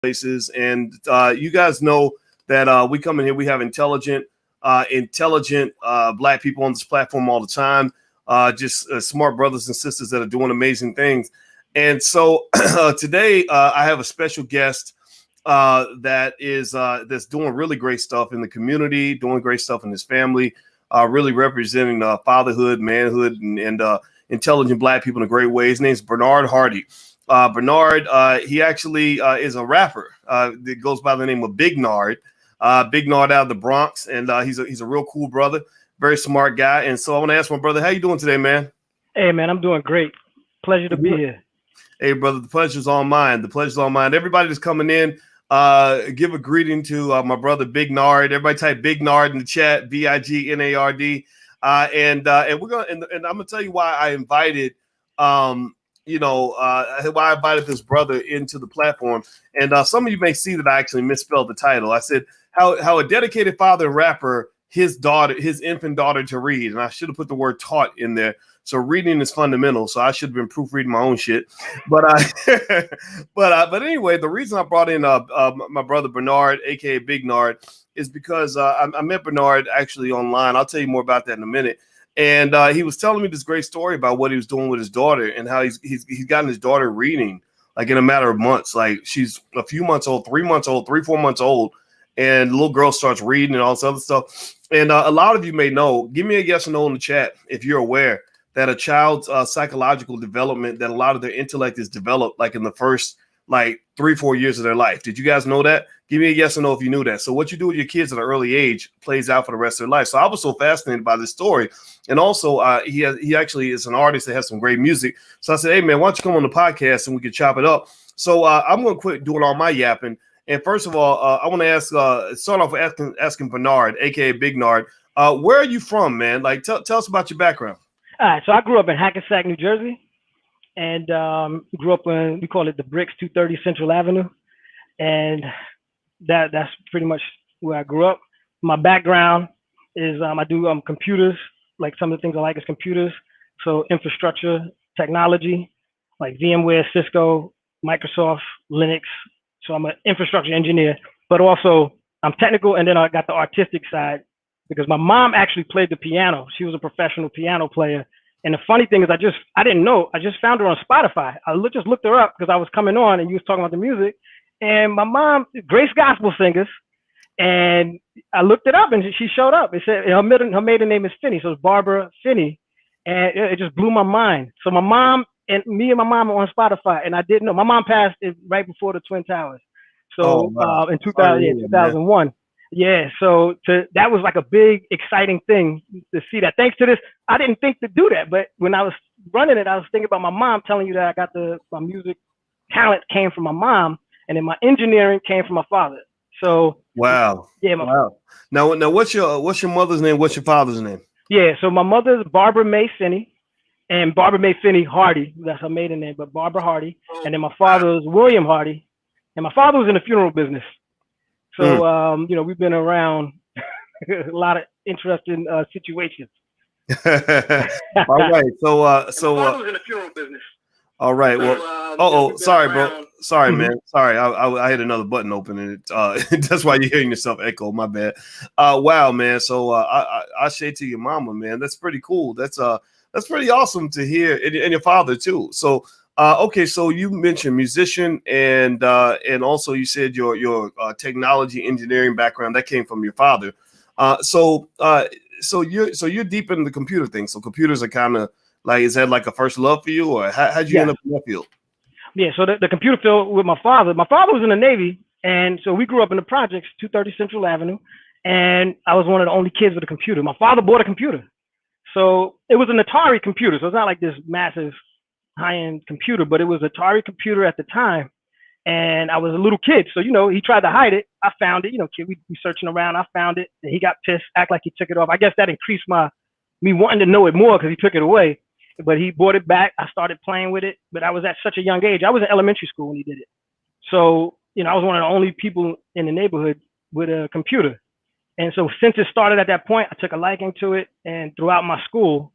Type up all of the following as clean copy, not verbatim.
places. And you guys know that we come in here, we have intelligent Black people on this platform all the time. Just smart brothers and sisters that are doing amazing things. And so today I have a special guest that's doing really great stuff in the community, doing great stuff in his family, really representing fatherhood, manhood, and intelligent Black people in a great way. His name's Bernard Hardy. Bernard, he actually is a rapper that goes by the name of Big Nard. Big Nard out of the Bronx, and he's a real cool brother, very smart guy. And so I want to ask my brother, how you doing today, man? Hey, man, I'm doing great. Pleasure to be here. Hey, brother, the pleasure's all mine. The pleasure's all mine. Everybody that's coming in, give a greeting to my brother Big Nard. Everybody type Big Nard in the chat, Bignard. And we're gonna and I'm gonna tell you why I invited why I invited this brother into the platform. And some of you may see that I actually misspelled the title. I said how a dedicated father and rapper, his infant daughter to read, and I should have put the word taught in there. So reading is fundamental. So I should have been proofreading my own shit. But but anyway, the reason I brought in my brother Bernard, aka Big Nard, is because I met Bernard actually online. I'll tell you more about that in a minute. And he was telling me this great story about what he was doing with his daughter and how he's gotten his daughter reading like in a matter of months. Like she's a few months old, 3 months old, 4 months old, and the little girl starts reading and all this other stuff. And a lot of you may know. Give me a yes or no in the chat if you're aware that a child's psychological development, that a lot of their intellect is developed like in the first like 3-4 years of their life. Did you guys know that? Give me a yes or no if you knew that. So what you do with your kids at an early age plays out for the rest of their life. So I was so fascinated by this story. And also he actually is an artist that has some great music. So I said, hey man, why don't you come on the podcast and we can chop it up? So I'm going to quit doing all my yapping. And first of all, I want to start off with asking Bernard, aka Big Nard, where are you from, man? Like tell us about your background. All right, so I grew up in Hackensack, New Jersey, and grew up in, we call it the Bricks, 230 Central Avenue, and that's pretty much where I grew up. My background is I do computers, like some of the things I like is computers, so infrastructure, technology, like VMware, Cisco, Microsoft, Linux. So I'm an infrastructure engineer, but also I'm technical, and then I got the artistic side, because my mom actually played the piano. She was a professional piano player. And the funny thing is I didn't know. I just found her on Spotify. I just looked her up because I was coming on and you was talking about the music. And my mom, Grace Gospel Singers. And I looked it up and she showed up. It said her maiden name is Finney. So it's Barbara Finney. And it just blew my mind. So my mom and my mom are on Spotify. And I didn't know. My mom passed right before the Twin Towers. So wow. In 2001. Man. Yeah, so that was like a big, exciting thing to see that. Thanks to this, I didn't think to do that, but when I was running it, I was thinking about my mom telling you that I got my music talent came from my mom, and then my engineering came from my father. So wow, yeah, wow. Now, what's your mother's name? What's your father's name? Yeah, so my mother's Barbara May Finney, and Barbara May Finney Hardy. That's her maiden name, but Barbara Hardy, and then my father's William Hardy, and my father was in the funeral business. So, we've been around a lot of interesting situations. All right. So was in the funeral business. All right. Well, sorry, bro. Sorry, man. Sorry. I had another button open and that's why you're hearing yourself echo. My bad. Wow, man. So I say to your mama, man, that's pretty cool. That's pretty awesome to hear. And your father too. So, okay, so you mentioned musician and also you said your technology engineering background that came from your father. So you're deep in the computer thing. So computers are kind of like, is that like a first love for you, or how'd you end up in that field? Yeah, so the computer field with my father. My father was in the Navy, and so we grew up in the projects, 230 Central Avenue, and I was one of the only kids with a computer. My father bought a computer, so it was an Atari computer. So it's not like this massive high-end computer, but it was an Atari computer at the time, and I was a little kid, so he tried to hide it. I found it, kid, we searching around. I found it, and he got pissed, act like he took it off. I guess that increased me wanting to know it more because he took it away. But he brought it back. I started playing with it, but I was at such a young age. I was in elementary school when he did it, so I was one of the only people in the neighborhood with a computer. And so since it started at that point, I took a liking to it, and throughout my school,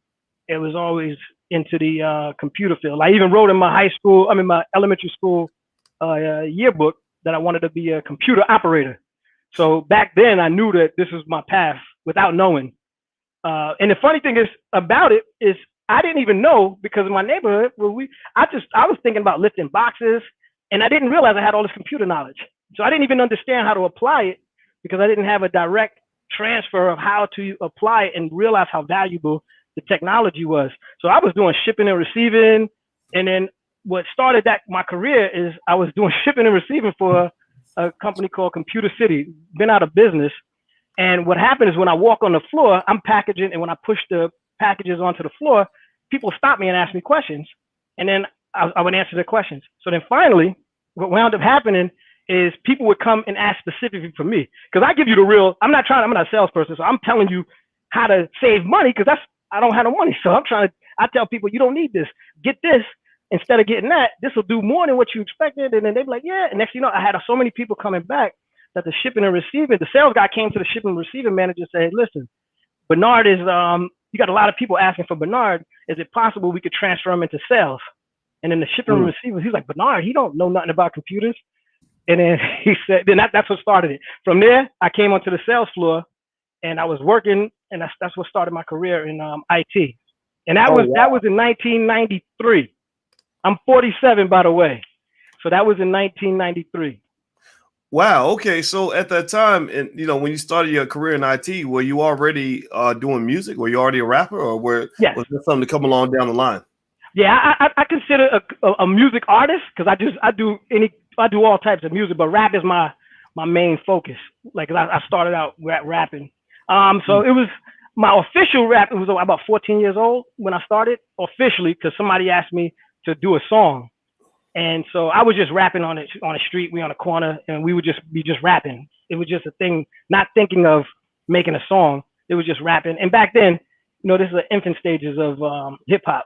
it was always into the computer field. I even wrote in my my elementary school yearbook that I wanted to be a computer operator. So back then I knew that this was my path without knowing. And the funny thing is about it is I didn't even know, because in my neighborhood, I was thinking about lifting boxes, and I didn't realize I had all this computer knowledge. So I didn't even understand how to apply it, because I didn't have a direct transfer of how to apply it and realize how valuable the technology was. So I was doing shipping and receiving, and then what started my career is I was doing shipping and receiving for a company called Computer City, been out of business. And what happened is when I walk on the floor, I'm packaging, and when I push the packages onto the floor, people stop me and ask me questions, and then I would answer their questions. So then finally, what wound up happening is people would come and ask specifically for me, because I give you the real. I'm not a salesperson, so I'm telling you how to save money, because I don't have no money. So I tell people, you don't need this. Get this instead of getting that. This will do more than what you expected. And then they're like, yeah. And next thing you know, I had so many people coming back that the shipping and receiving, the sales guy came to the shipping and receiving manager and said, hey, listen, Bernard is, you got a lot of people asking for Bernard. Is it possible we could transfer him into sales? And then the shipping and receiving, he's like, Bernard, he don't know nothing about computers. And then he said, then that's what started it. From there, I came onto the sales floor, and I was working, and that's what started my career in IT. And that was in 1993. I'm 47, by the way. So that was in 1993. Wow. Okay. So at that time, and when you started your career in IT, were you already doing music? Were you already a rapper, or was there something to come along down the line? Yeah, I consider a music artist, because I do all types of music, but rap is my main focus. Like I started out rapping. So it was my official rap. It was about 14 years old when I started officially, because somebody asked me to do a song. And so I was just rapping on the street. We on a corner, and we would just be rapping. It was just a thing, not thinking of making a song. It was just rapping. And back then, this is the infant stages of hip hop.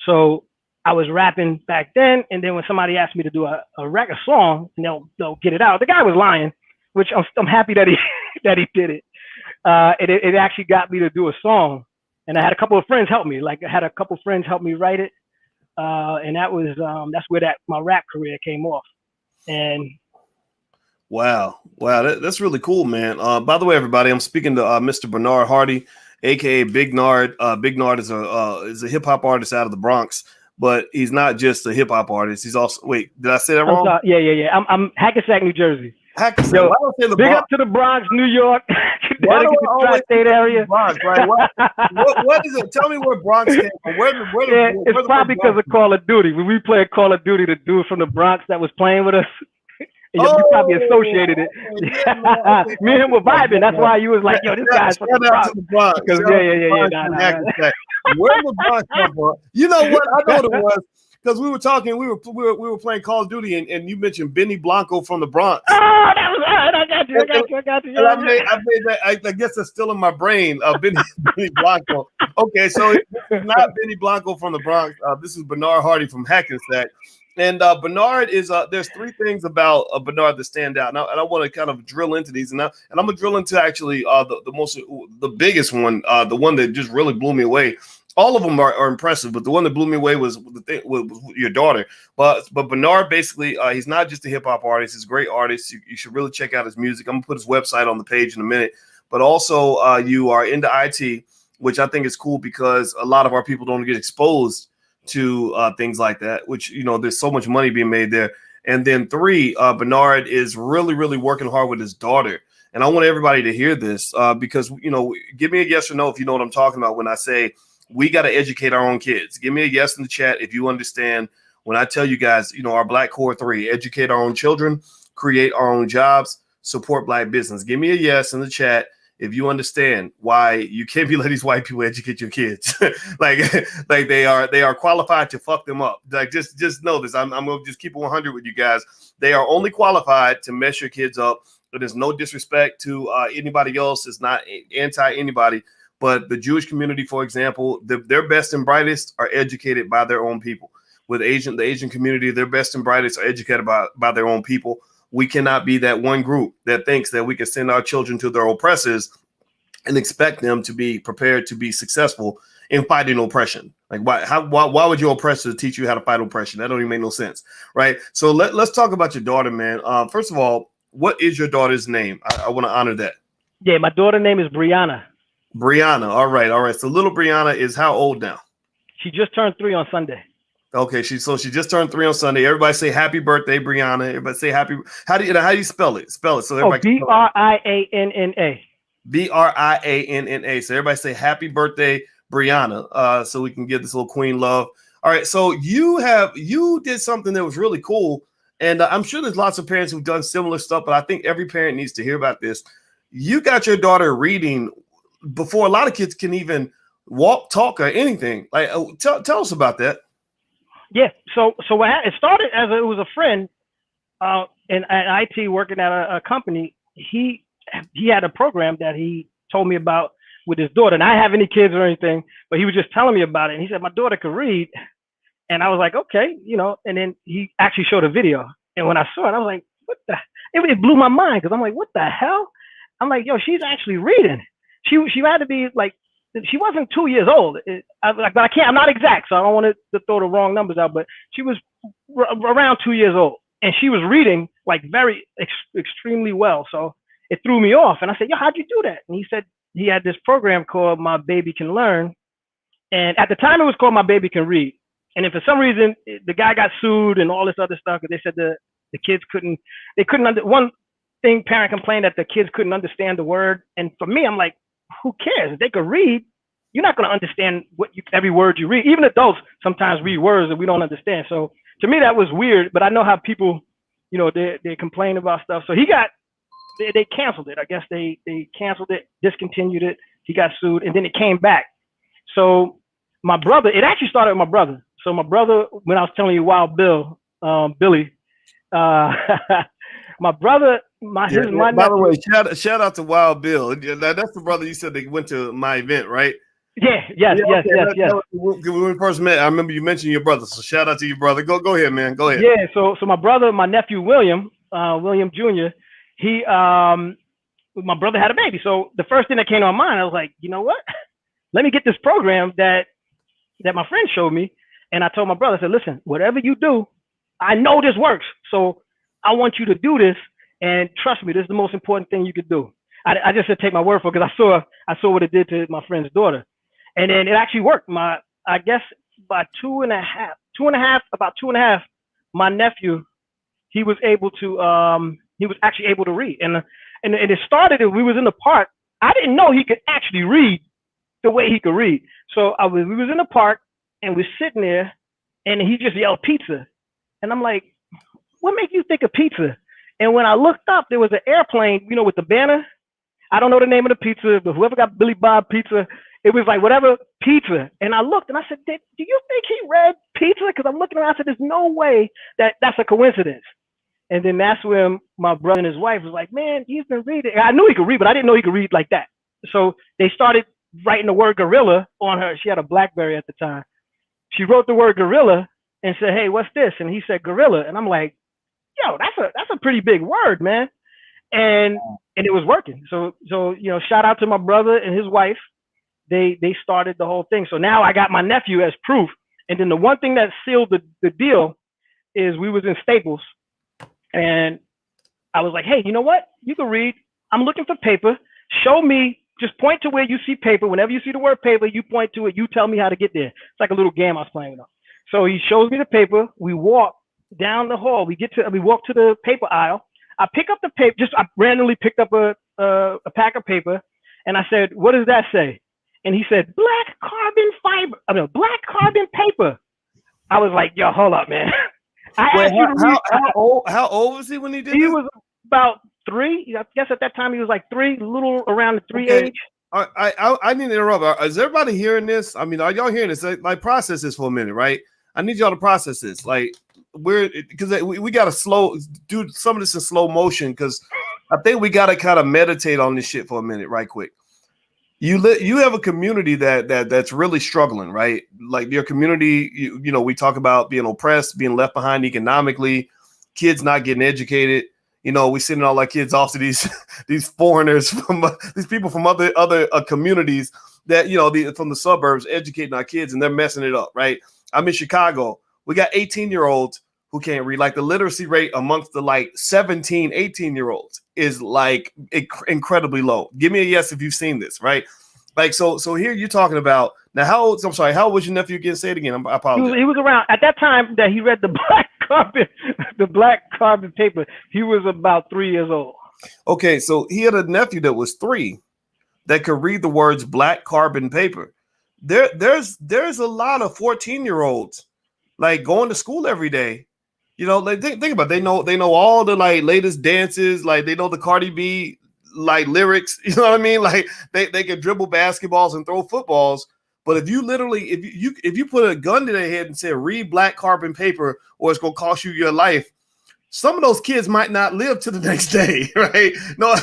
So I was rapping back then. And then when somebody asked me to do a song, and they'll get it out. The guy was lying, which I'm happy that he did it. It actually got me to do a song. And I had a couple of friends help me. Like I had a couple of friends help me write it. And that's where my rap career came off. And wow, that's really cool, man. By the way, everybody, I'm speaking to Mr. Bernard Hardy, aka Big Nard. Big Nard is a hip hop artist out of the Bronx, but he's not just a hip hop artist. He's also, wait, did I say that wrong? Yeah. I'm Hackensack, New Jersey. Hackensack. Yo, big up to the Bronx, New York. Tri-state area. Bronx, right? What is it? Tell me where Bronx came from. It's probably because of Call of Duty. When we played Call of Duty, the dude from the Bronx that was playing with us, you probably associated it. Okay, me and him were vibing. That's why you was like, yo, this guy's from the Bronx. Yeah. Where the Bronx come from? You know what? I know what it was. Because we were talking, we were playing Call of Duty, and you mentioned Benny Blanco from the Bronx. Oh, that was right. I got you. And I made that. I guess that's still in my brain. Benny Blanco. Okay, so it's not Benny Blanco from the Bronx. This is Bernard Hardy from Hackensack. And Bernard is there's three things about Bernard that stand out. Now, and I want to kind of drill into these, and I'm gonna drill into actually the biggest one, the one that just really blew me away. All of them are impressive, but the one that blew me away was your daughter. But Bernard, basically, he's not just a hip hop artist; he's a great artist. You should really check out his music. I'm gonna put his website on the page in a minute. But also, you are into IT, which I think is cool because a lot of our people don't get exposed to things like that. Which there's so much money being made there. And then three, Bernard is really, really working hard with his daughter. And I want everybody to hear this because give me a yes or no if you know what I'm talking about when I say we got to educate our own kids. Give me a yes in the chat if you understand when I tell you guys, our Black Core 3, educate our own children, create our own jobs, support Black business. Give me a yes in the chat if you understand why you can't be letting these white people educate your kids. like they are qualified to fuck them up. Like just know this. I'm going to just keep it 100 with you guys. They are only qualified to mess your kids up. There's no disrespect to anybody else. It's not anti anybody. But the Jewish community, for example, their best and brightest are educated by their own people. With the Asian community, their best and brightest are educated by their own people. We cannot be that one group that thinks that we can send our children to their oppressors and expect them to be prepared to be successful in fighting oppression? Like why would your oppressor teach you how to fight oppression? That don't even make no sense, right? So let's talk about your daughter, man. First of all, what is your daughter's name? I want to honor that. Yeah, my daughter's name is Brianna. Brianna. All right. So little Brianna is how old now? She just turned 3 on Sunday. Okay, she just turned 3 on Sunday. Everybody say happy birthday, Brianna. Everybody say happy. How do you spell it? Spell it so everybody. Brianna. Brianna. So everybody say happy birthday, Brianna. So we can give this little queen love. All right. So you did something that was really cool, and I'm sure there's lots of parents who've done similar stuff, but I think every parent needs to hear about this. You got your daughter reading before a lot of kids can even walk, talk, or anything. Like, tell us about that. Yeah. So it started as it was a friend in IT working at a company. He had a program that he told me about with his daughter, and I didn't have any kids or anything, but he was just telling me about it. And he said my daughter could read, and I was like, okay, And then he actually showed a video, and when I saw it, I was like, what the? It blew my mind because I'm like, what the hell? I'm like, yo, she's actually reading. She had to be like. She wasn't 2 years old, but I'm not exact, so I don't want to throw the wrong numbers out, but she was around 2 years old, and she was reading like very extremely well. So it threw me off, and I said, yo, how'd you do that? And he said he had this program called My Baby Can Learn, and at the time it was called My Baby Can Read. And then for some reason, the guy got sued and all this other stuff, because they said the kids couldn't one thing, parent complained that the kids couldn't understand the word. And for me, I'm like, who cares? If they could read, you're not going to understand every word you read. Even adults sometimes read words that we don't understand. So to me, that was weird. But I know how people, they complain about stuff. So they canceled it. I guess they canceled it, discontinued it. He got sued, and then it came back. So my brother, it actually started with my brother. So my brother, when I was telling you Wild Bill, Billy, my brother, my by nephew, the way, shout out to Wild Bill. That's the brother you said they went to my event, right? Yeah, yes. When we first met, I remember you mentioned your brother. So shout out to your brother. Go ahead, man. Go ahead. Yeah. So my brother, my nephew William Jr. My brother had a baby. So the first thing that came to my mind, I was like, you know what? Let me get this program that my friend showed me. And I told my brother, I said, listen, whatever you do, I know this works. So I want you to do this, and trust me, this is the most important thing you could do. I just said take my word for it, because I saw what it did to my friend's daughter, and then it actually worked. I guess by two and a half, my nephew, he was actually able to read, and it started. We was in the park. I didn't know he could actually read the way he could read. So we was in the park, and we're sitting there, and he just yelled pizza, and I'm like, what made you think of pizza? And when I looked up, there was an airplane, with the banner. I don't know the name of the pizza, but whoever got Billy Bob pizza, it was like whatever pizza. And I looked and I said, do you think he read pizza? Because I'm looking around, I said, there's no way that's a coincidence. And then that's when my brother and his wife was like, man, he's been reading. And I knew he could read, but I didn't know he could read like that. So they started writing the word gorilla on her. She had a BlackBerry at the time. She wrote the word gorilla and said, hey, what's this? And he said gorilla. And I'm like, yo, that's a pretty big word, man. And it was working. So shout out to my brother and his wife. They started the whole thing. So now I got my nephew as proof. And then the one thing that sealed the deal is we was in Staples, and I was like, hey, you know what? You can read. I'm looking for paper. Show me. Just point to where you see paper. Whenever you see the word paper, you point to it. You tell me how to get there. It's like a little game I was playing with him. So he shows me the paper. We walk down the hall. We walk to the paper aisle. I pick up the paper. I randomly picked up a pack of paper, and I said, what does that say? And he said, black carbon paper. I was like, yo, hold up, man. How old was he when he did this? He was about 3. I guess at that time he was like 3, a little around the 3 age. I need to interrupt. Is everybody hearing this? I mean, are y'all hearing this? Like, process this for a minute, right? I need y'all to process this. Like, because we got to do some of this in slow motion, because I think we got to kind of meditate on this shit for a minute, right quick. You have a community that's really struggling, right? Like your community, we talk about being oppressed, being left behind economically, kids not getting educated. We sending all our kids off to these foreigners these people from other communities that, you know, from the suburbs educating our kids, and they're messing it up, right? I'm in Chicago. We got 18-year-olds who can't read. Like the literacy rate amongst the like 17, 18-year-olds is like incredibly low. Give me a yes if you've seen this, right? Like, so here you're talking about now. How old? I'm sorry. How old was your nephew again? Say it again. I apologize. He was around at that time that he read the black carbon paper. He was about 3 years old. Okay, so he had a nephew that was 3 that could read the words black carbon paper. There's a lot of 14-year-olds like going to school every day. You know, like think about it. They know all the like latest dances, like they know the Cardi B like lyrics, you know what I mean? Like they can dribble basketballs and throw footballs. But if you literally, if you put a gun to their head and say read black carbon paper or it's gonna cost you your life, some of those kids might not live to the next day, right? No,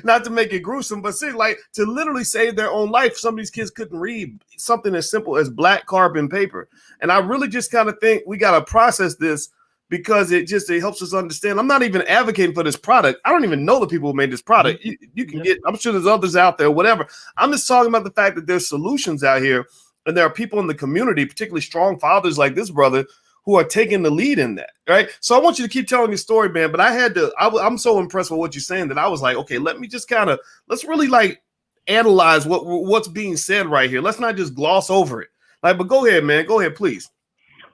not to make it gruesome, but see, like to literally save their own life. Some of these kids couldn't read something as simple as black carbon paper. And I really just kind of think we got to process this because it helps us understand. I'm not even advocating for this product. I don't even know the people who made this product. You can get, I'm sure there's others out there, whatever. I'm just talking about the fact that there's solutions out here and there are people in the community, particularly strong fathers like this brother, who are taking the lead in that, right? So I want you to keep telling your story, man. But I'm so impressed with what you're saying that I was like, okay, let's really like analyze what's being said right here. Let's not just gloss over it. Like, but go ahead, man. Go ahead, please.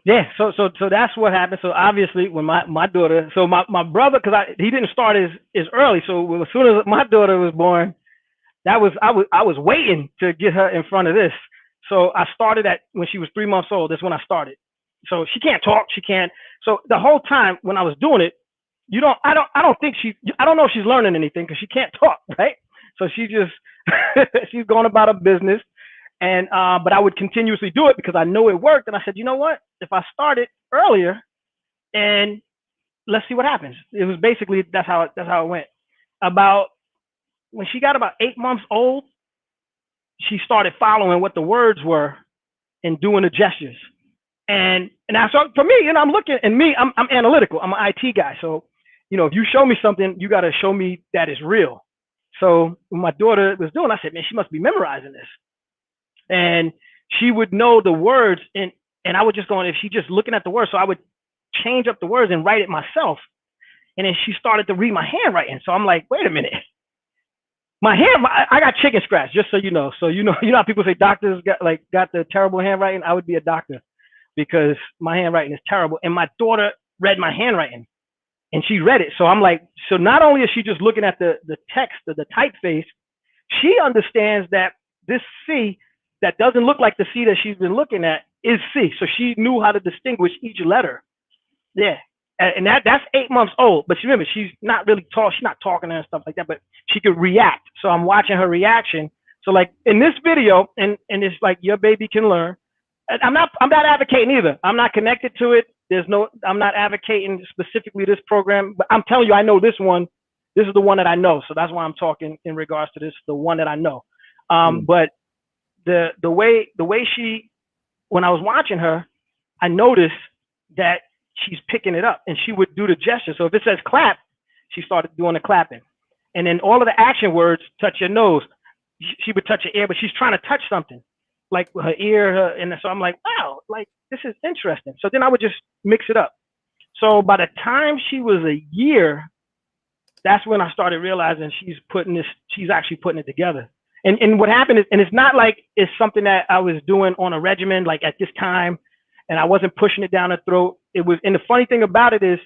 Yeah, so that's what happened. So obviously, when my daughter, so my brother, because he didn't start as early. So as soon as my daughter was born, I was waiting to get her in front of this. So I started when she was 3 months old. That's when I started. So she can't talk. She can't. So the whole time when I was doing it, I don't know if she's learning anything because she can't talk, right? So she just she's going about her business. And but I would continuously do it because I know it worked. And I said, you know what? If I started earlier, and let's see what happens. It was basically that's how it went. About when she got about 8 months old, she started following what the words were and doing the gestures. And I saw for me, I'm looking, and I'm analytical. I'm an IT guy, so if you show me something, you got to show me that it's real. So when my daughter was doing, I said, man, she must be memorizing this. And she would know the words, and I would just go on, if she just looking at the words, so I would change up the words and write it myself. And then she started to read my handwriting. So I'm like, wait a minute. I got chicken scratch, just so you know. So you know how people say doctors got the terrible handwriting? I would be a doctor because my handwriting is terrible. And my daughter read my handwriting and she read it. So I'm like, so not only is she just looking at the text, the typeface, she understands that this C that doesn't look like the C that she's been looking at is C. So she knew how to distinguish each letter. Yeah. And that's 8 months old. But remember, she's not really she's not talking and stuff like that, but she could react. So I'm watching her reaction. So like in this video, and it's like your baby can learn. I'm not advocating either. I'm not connected to it. I'm not advocating specifically this program, but I'm telling you, I know this one. This is the one that I know. So that's why I'm talking in regards to this, the one that I know. But the way she, when I was watching her, I noticed that she's picking it up and she would do the gesture. So if it says clap, she started doing the clapping. And then all of the action words, touch your nose, she would touch her ear, but she's trying to touch something like her ear. And so I'm like, wow, like this is interesting. So then I would just mix it up. So by the time she was a year, that's when I started realizing she's actually putting it together. And what happened is, and it's not like it's something that I was doing on a regimen, like at this time, and I wasn't pushing it down her throat. It was, and the funny thing about it is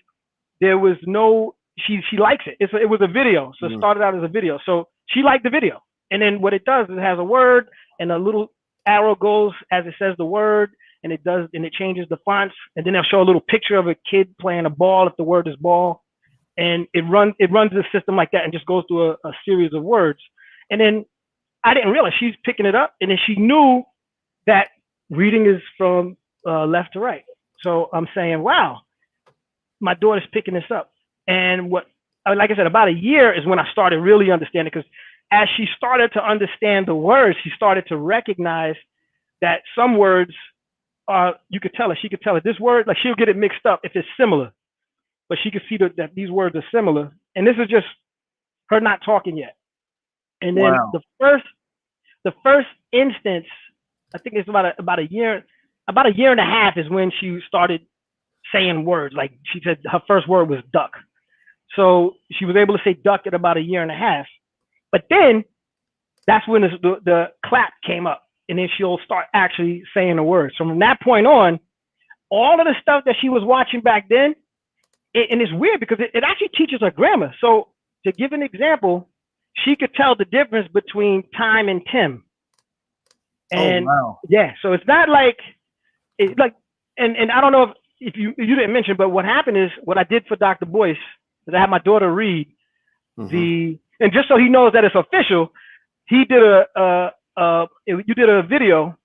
there was no, she likes it. It was a video. So it started out as a video. So she liked the video. And then what it does is it has a word and a little arrow goes as it says the word, and it changes the fonts. And then they'll show a little picture of a kid playing a ball if the word is ball. And it runs the system like that and just goes through a series of words. And then I didn't realize she's picking it up. And then she knew that reading is from left to right. So I'm saying, wow, my daughter's picking this up. And like I said, about a year is when I started really understanding, because as she started to understand the words, she started to recognize that some words she could tell it, this word, like she'll get it mixed up if it's similar, but she could see that these words are similar. And this is just her not talking yet. And then the first instance, I think it's about a year, about a year and a half is when she started saying words. Like she said, her first word was duck. So she was able to say duck at about a year and a half. But then that's when the clap came up, and then she'll start actually saying the words. So from that point on, all of the stuff that she was watching back then, and it's weird because it actually teaches her grammar. So to give an example, she could tell the difference between time and Tim. And yeah, so it's not like it's like, and I don't know if you didn't mention, but what happened is what I did for Dr. Boyce is I had my daughter read and just so he knows that it's official, he did you did a video,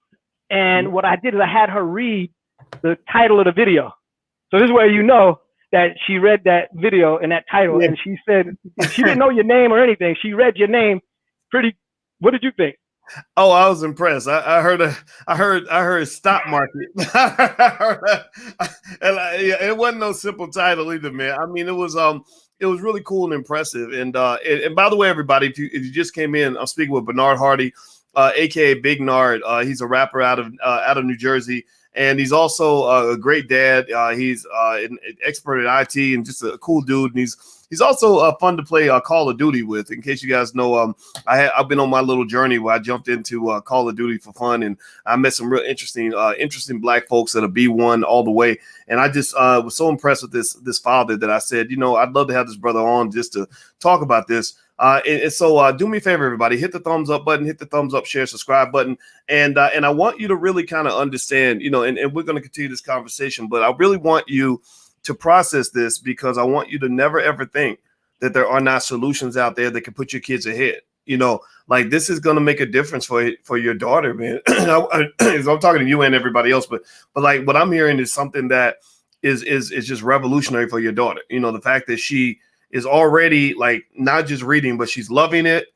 and what I did is I had her read the title of the video. So this is where you know that she read that video and that title, and she said she didn't know your name or anything. She read your name pretty. What did you think? Oh, I was impressed. I heard stock market. It wasn't no simple title either, man. I mean, it was really cool and impressive. And by the way, everybody, if you just came in, I'm speaking with Bernard Hardy, aka Big Nard. He's a rapper out of New Jersey, and he's also a great dad. He's an expert at IT and just a cool dude. And he's also fun to play Call of Duty with. In case you guys know, I've been on my little journey where I jumped into Call of Duty for fun, and I met some real interesting Black folks that are B1 all the way. And I just was so impressed with this father that I said, I'd love to have this brother on just to talk about this. And so do me a favor, everybody, hit the thumbs up button, hit the thumbs up, share, subscribe button. And I want you to really kind of understand, and we're going to continue this conversation, but I really want you to process this, because I want you to never, ever think that there are not solutions out there that can put your kids ahead. Like this is going to make a difference for your daughter, man. I'm talking to you and everybody else, but like what I'm hearing is something that is just revolutionary for your daughter. The fact that she is already like not just reading, but she's loving it,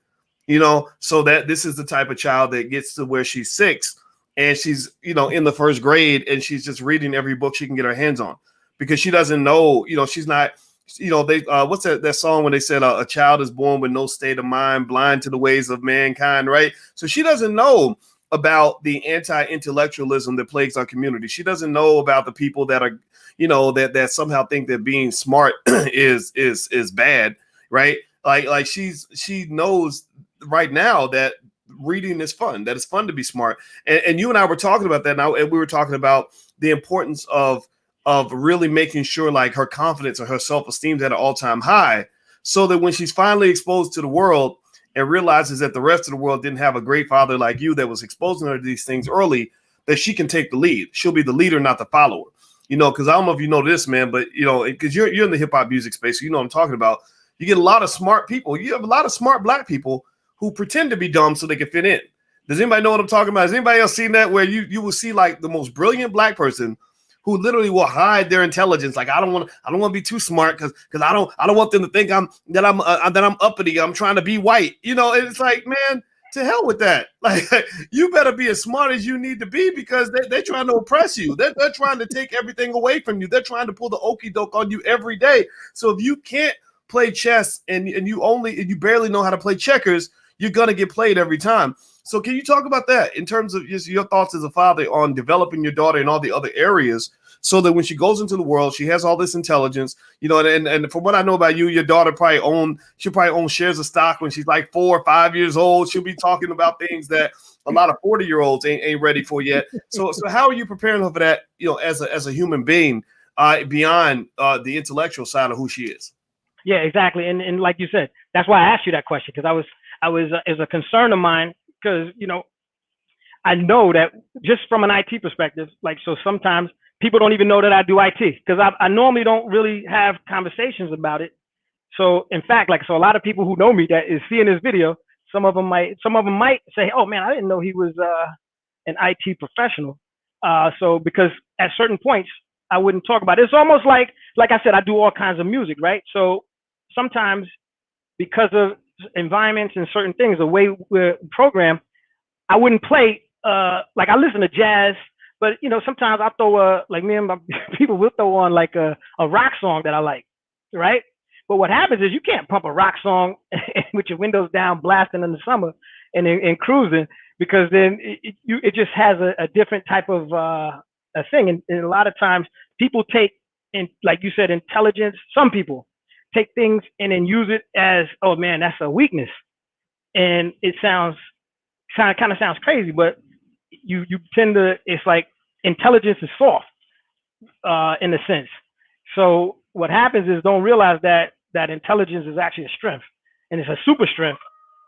so that this is the type of child that gets to where she's 6 and she's, in the first grade, and she's just reading every book she can get her hands on, because she doesn't know, she's not, they what's that song when they said a child is born with no state of mind, blind to the ways of mankind, right? So she doesn't know about the anti-intellectualism that plagues our community. She doesn't know about the people that are, that somehow think that being smart is bad, right? Like she knows right now that reading is fun, that it's fun to be smart. And you and I were talking about that now, and we were talking about the importance of really making sure like her confidence or her self-esteem is at an all-time high, so that when she's finally exposed to the world and realizes that the rest of the world didn't have a great father like you that was exposing her to these things early, that she can take the lead. She'll be the leader, not the follower. Because I don't know if you know this, man, but because you're in the hip-hop music space, so what I'm talking about. You get a lot of smart people. You have a lot of smart Black people who pretend to be dumb so they can fit in. Does anybody know what I'm talking about? Has anybody else seen that, where you will see like the most brilliant Black person who literally will hide their intelligence? Like, I don't want to be too smart because I don't want them to think I'm uppity. I'm trying to be white. And it's like, man, to hell with that. Like, you better be as smart as you need to be, because they're trying to oppress you. They're trying to take everything away from you. They're trying to pull the okie doke on you every day. So if you can't play chess and you barely know how to play checkers, you're gonna get played every time. So can you talk about that in terms of just your thoughts as a father on developing your daughter in all the other areas, so that when she goes into the world, she has all this intelligence, and from what I know about you, your daughter she'll probably own shares of stock when she's like 4 or 5 years old. She'll be talking about things that a lot of 40-year-olds ain't ready for yet. So how are you preparing her for that, as a human being, beyond the intellectual side of who she is? Yeah, exactly. And like you said, that's why I asked you that question, because I was is a concern of mine, because I know that just from an IT perspective, like, so sometimes people don't even know that I do IT, because I normally don't really have conversations about it. So in fact, so a lot of people who know me that is seeing this video, some of them might say, oh man, I didn't know he was an IT professional. So because at certain points I wouldn't talk about it. It's almost like I said, I do all kinds of music, right? So sometimes because of environments and certain things, the way we're programmed, I wouldn't play, like I listen to jazz, but sometimes I throw like me and my people will throw on like a rock song that I like, right? But what happens is you can't pump a rock song with your windows down, blasting in the summer and cruising, because then it just has a different type of a thing. And a lot of times people take, in like you said, intelligence. Some people take things and then use it as, oh man, that's a weakness, and it sounds kind of sounds crazy, but you tend to, it's like intelligence is soft in a sense. So what happens is, don't realize that intelligence is actually a strength, and it's a super strength,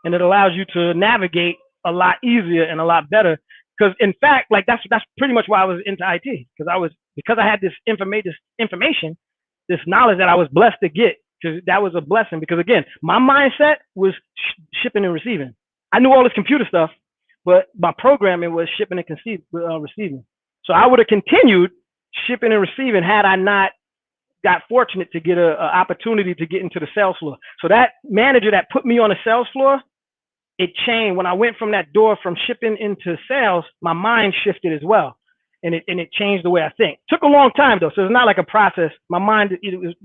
and it allows you to navigate a lot easier and a lot better. Because in fact, like that's pretty much why I was into IT, because I had this information, this knowledge that I was blessed to get. Because that was a blessing. Because again, my mindset was shipping and receiving. I knew all this computer stuff, but my programming was shipping and receiving. So I would have continued shipping and receiving had I not got fortunate to get an opportunity to get into the sales floor. So that manager that put me on the sales floor, it changed. When I went from that door from shipping into sales, my mind shifted as well. And it changed the way I think. Took a long time though. So it's not like a process. My mind,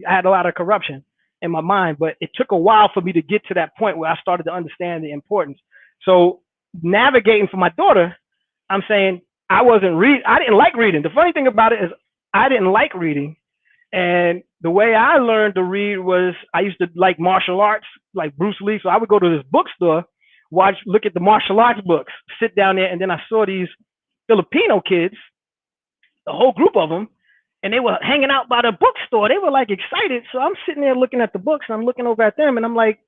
I had a lot of corruption in my mind, but it took a while for me to get to that point where I started to understand the importance. So navigating for my daughter, I'm saying I didn't like reading. The funny thing about it is I didn't like reading. And the way I learned to read was, I used to like martial arts, like Bruce Lee. So I would go to this bookstore, look at the martial arts books, sit down there, and then I saw these Filipino kids, the whole group of them, and they were hanging out by the bookstore. They were like excited. So I'm sitting there looking at the books, and I'm looking over at them, and I'm like,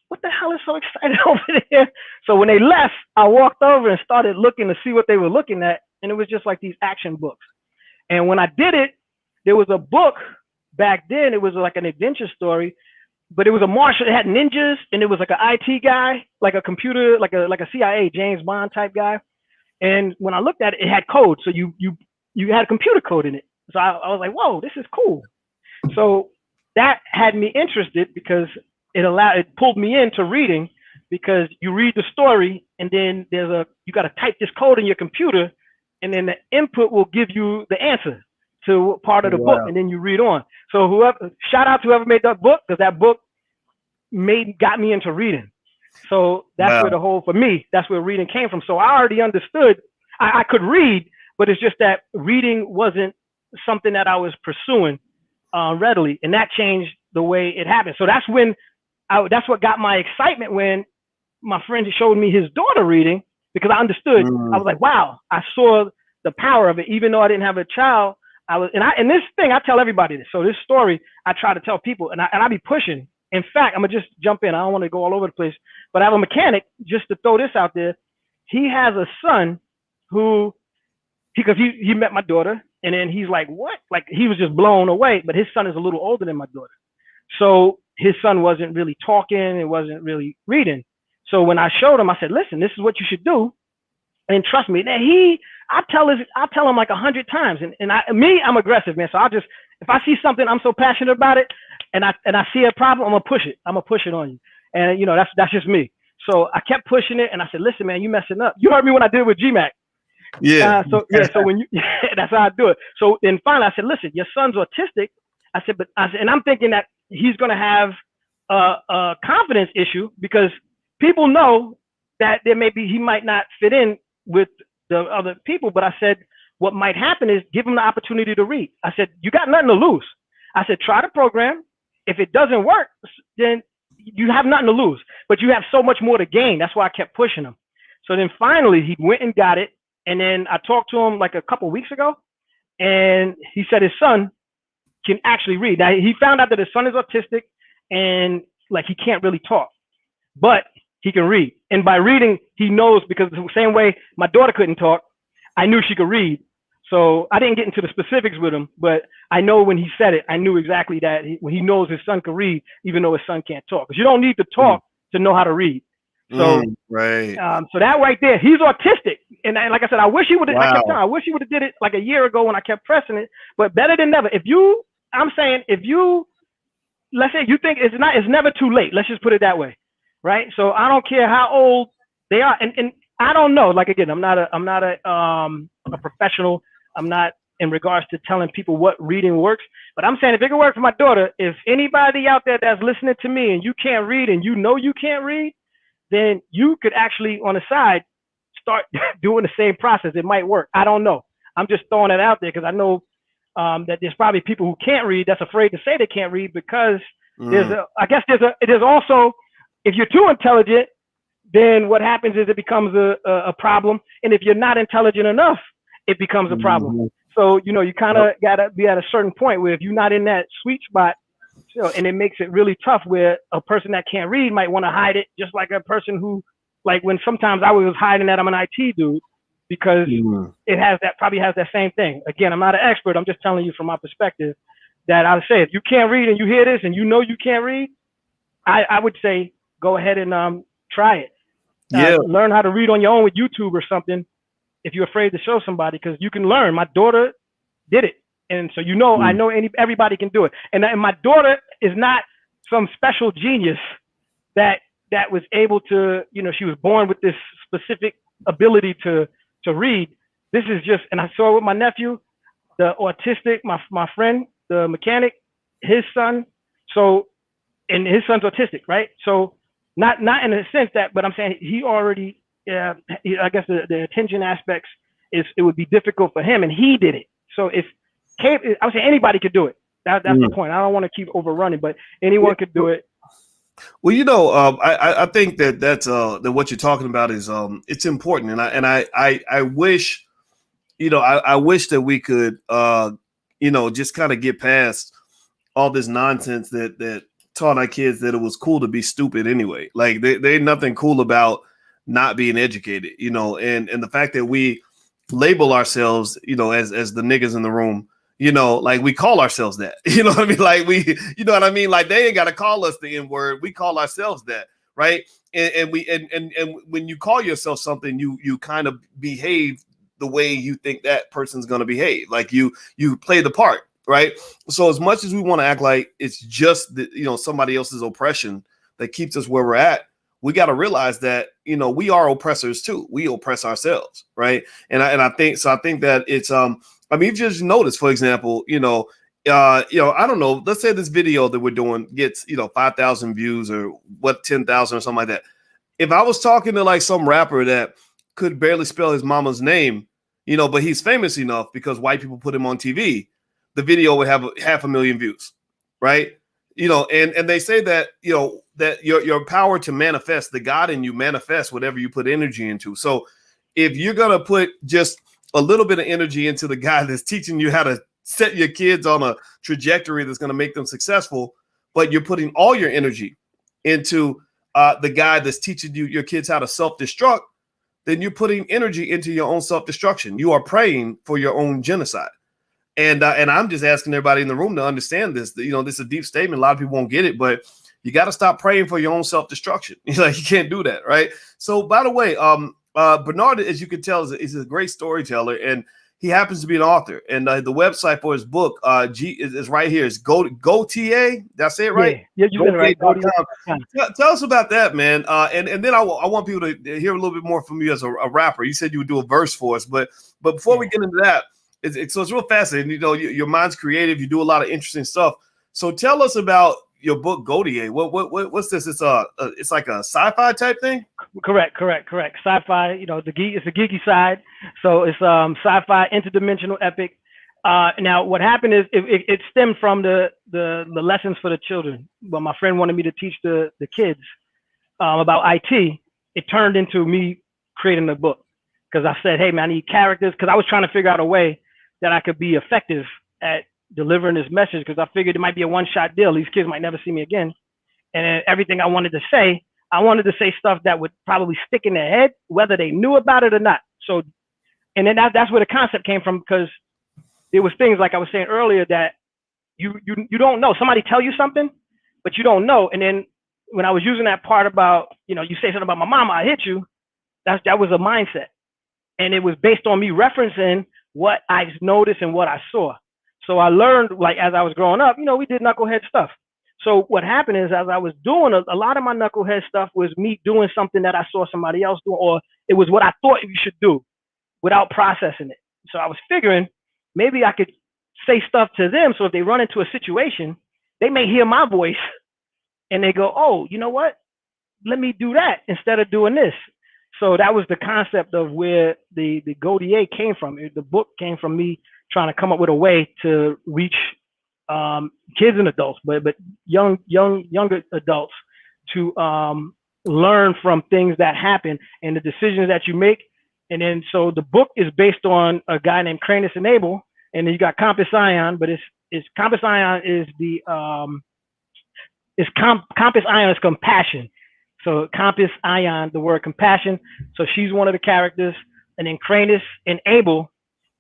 what the hell is so excited over there? So when they left, I walked over and started looking to see what they were looking at. And it was just like these action books. And when I did it, there was a book back then. It was like an adventure story, but it was a martial. It had ninjas, and it was like an IT guy, like a computer, like a CIA, James Bond type guy. And when I looked at it, it had code. So you had a computer code in it. So I was like, whoa, this is cool. So that had me interested, because it pulled me into reading, because you read the story, and then you got to type this code in your computer, and then the input will give you the answer to part of the book, and then you read on. So shout out to whoever made that book, because that book got me into reading. So that's where for me, that's where reading came from. So I already understood I could read, but it's just that reading wasn't something that I was pursuing readily, and that changed the way it happened. So that's that's what got my excitement when my friend showed me his daughter reading, because I understood. I was like, wow, I saw the power of it. Even though I didn't have a child, and this thing, I tell everybody this. So this story, I try to tell people, and I be pushing. In fact, I'm gonna just jump in. I don't want to go all over the place, but I have a mechanic, just to throw this out there. He has a son who, because he met my daughter, and then he's like, what? Like, he was just blown away. But his son is a little older than my daughter. So his son wasn't really talking, and wasn't really reading. So when I showed him, I said, listen, this is what you should do. And trust me, I tell him like 100 times. And I'm aggressive, man. So if I see something, I'm so passionate about it, and I see a problem, I'm gonna push it. I'm gonna push it on you. And that's just me. So I kept pushing it, and I said, listen, man, you messing up. You heard me when I did it with GMAC. Yeah. So when that's how I do it. So then finally I said, listen, your son's autistic. I said, and I'm thinking that he's going to have a confidence issue, because people know that he might not fit in with the other people. But I said, what might happen is, give him the opportunity to read. I said, you got nothing to lose. I said, try the program. If it doesn't work, then you have nothing to lose, but you have so much more to gain. That's why I kept pushing him. So then finally he went and got it. And then I talked to him like a couple of weeks ago, and he said his son can actually read. Now, he found out that his son is autistic, and like, he can't really talk, but he can read. And by reading, he knows, because the same way my daughter couldn't talk, I knew she could read. So I didn't get into the specifics with him, but I know when he said it, I knew exactly that he knows his son can read, even though his son can't talk. Because you don't need to talk to know how to read. So right. So that right there, he's autistic, and like I said, I wish he would. I kept telling, I wish he would have did it like a year ago when I kept pressing it. But better than never. I'm saying, let's say you think it's never too late. Let's just put it that way, right? So I don't care how old they are, and I don't know. Like, again, I'm not a professional. I'm not in regards to telling people what reading works. But I'm saying, if it can work for my daughter, if anybody out there that's listening to me and you can't read, and you know you can't read, then you could actually, on the side, start doing the same process. It might work. I don't know. I'm just throwing it out there because I know that there's probably people who can't read that's afraid to say they can't read because there's also, if you're too intelligent, then what happens is it becomes a problem. And if you're not intelligent enough, it becomes a problem. So, you know, you kind of got to be at a certain point where if you're not in that sweet spot, you know, and it makes it really tough where a person that can't read might want to hide it, just like a person who, like when sometimes I was hiding that I'm an IT dude because it has that, probably has that same thing. Again, I'm not an expert. I'm just telling you from my perspective that I would say if you can't read and you hear this and you know you can't read, I would say go ahead and try it. Learn how to read on your own with YouTube or something if you're afraid to show somebody, because you can learn. My daughter did it. And so, you know, I know everybody can do it. And my daughter is not some special genius that was able to, you know, she was born with this specific ability to read. This is just, and I saw it with my nephew, the autistic, my friend, the mechanic, his son. So, and his son's autistic, right? So not in a sense that, but I'm saying he already, I guess the attention aspects it would be difficult for him, and he did it. So I would say anybody could do it. That's the point. I don't want to keep overrunning, but anyone could do it. Well, you know, I think that's that what you're talking about is it's important, and I wish, you know, I wish that we could you know, just kind of get past all this nonsense that taught our kids that it was cool to be stupid anyway. Like there ain't nothing cool about not being educated, you know, and the fact that we label ourselves, you know, as the niggas in the room, you know, like we call ourselves that, you know what I mean? Like you know what I mean? Like they ain't got to call us the N word. We call ourselves that. Right. And when you call yourself something, you kind of behave the way you think that person's going to behave. Like you play the part. Right. So as much as we want to act like it's just the, you know, somebody else's oppression that keeps us where we're at, we got to realize that, you know, we are oppressors too. We oppress ourselves. Right. And I think that it's I mean, you've just noticed, for example, you know, I don't know, let's say this video that we're doing gets, you know, 5,000 views or 10,000 or something like that. If I was talking to like some rapper that could barely spell his mama's name, you know, but he's famous enough because white people put him on TV, the video would have 500,000 views. Right. You know, and they say that, you know, that your power to manifest, the God in you manifests whatever you put energy into. So if you're going to put just a little bit of energy into the guy that's teaching you how to set your kids on a trajectory that's going to make them successful, but you're putting all your energy into the guy that's teaching your kids how to self-destruct, then you're putting energy into your own self-destruction. You are praying for your own genocide. And I'm just asking everybody in the room to understand this. You know, this is a deep statement. A lot of people won't get it, but you got to stop praying for your own self-destruction. Like you can't do that, right? So, by the way, Bernard, as you can tell, is a great storyteller, and he happens to be an author. And the website for his book is right here. It's GoTA. That's it, right? Yeah, you said it right. Tell us about that, man. And then I want people to hear a little bit more from you as a rapper. You said you would do a verse for us, but before we get into that, so it's real fascinating. You know, your mind's creative. You do a lot of interesting stuff. So tell us about your book, GoTA. What's this? It's like a sci-fi type thing. Correct. Sci-fi. You know, it's a geeky side. So it's sci-fi interdimensional epic. Now what happened is it stemmed from the lessons for the children. But my friend wanted me to teach the kids about IT. It turned into me creating the book because I said, hey man, I need characters, because I was trying to figure out a way that I could be effective at delivering this message, because I figured it might be a one-shot deal. These kids might never see me again. And everything I wanted to say stuff that would probably stick in their head, whether they knew about it or not. So, and then that's where the concept came from, because there was things like I was saying earlier that you don't know. Somebody tell you something, but you don't know. And then when I was using that part about, you know, you say something about my mama, I hit you. That was a mindset. And it was based on me referencing what I've noticed and what I saw. So I learned, like, as I was growing up, you know, we did knucklehead stuff. So what happened is, as I was doing a lot of my knucklehead stuff was me doing something that I saw somebody else do, or it was what I thought you should do without processing it. So I was figuring maybe I could say stuff to them. So if they run into a situation, they may hear my voice and they go, oh, you know what? Let me do that instead of doing this. So that was the concept of where the GoDA came from. The book came from me trying to come up with a way to reach kids and adults, but younger adults to learn from things that happen and the decisions that you make. And then so the book is based on a guy named Cranus and Abel, and then you got Compass Ion, but it's Compass Ion is the Compass Ion is compassion. So Compass Ion, the word compassion. So she's one of the characters, and then Cranus and Abel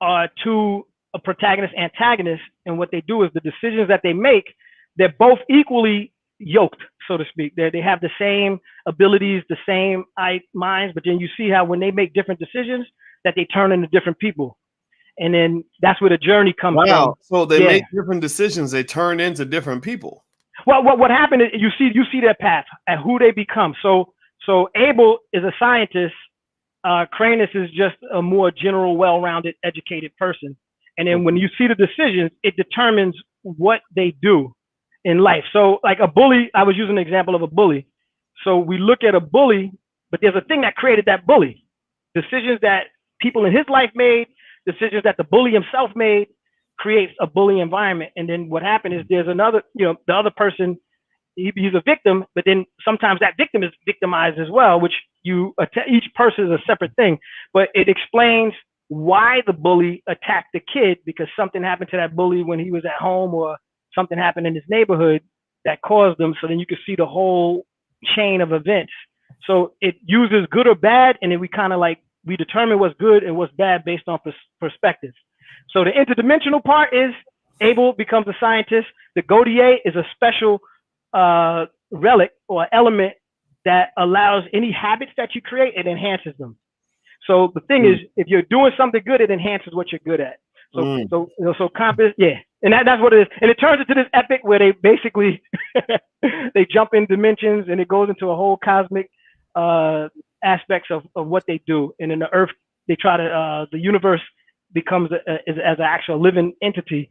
are two protagonist antagonists, and what they do is the decisions that they make, they're both equally yoked, so to speak. They have the same abilities, the same minds, but then you see how when they make different decisions that they turn into different people, and then that's where the journey comes from. So they make different decisions, they turn into different people. Well, what happened is you see their path and who they become. So Abel is a scientist. Cranus is just a more general, well-rounded, educated person. And then when you see the decisions, it determines what they do in life. So like a bully, I was using an example of a bully. So we look at a bully, but there's a thing that created that bully. Decisions that people in his life made, decisions that the bully himself made, creates a bully environment. And then what happened is there's another, the other person, he's a victim, but then sometimes that victim is victimized as well, which each person is a separate thing, but it explains why the bully attacked the kid, because something happened to that bully when he was at home, or something happened in his neighborhood that caused them. So then you can see the whole chain of events. So it uses good or bad, and then we determine what's good and what's bad based on perspective. So the interdimensional part is Abel becomes a scientist. The GoDA is a special relic or element that allows any habits that you create, it enhances them. So the thing is, if you're doing something good, it enhances what you're good at. So compass, and that's what it is. And it turns into this epic where they basically they jump in dimensions, and it goes into a whole cosmic aspects of what they do. And in the Earth, they try to the universe becomes as an actual living entity,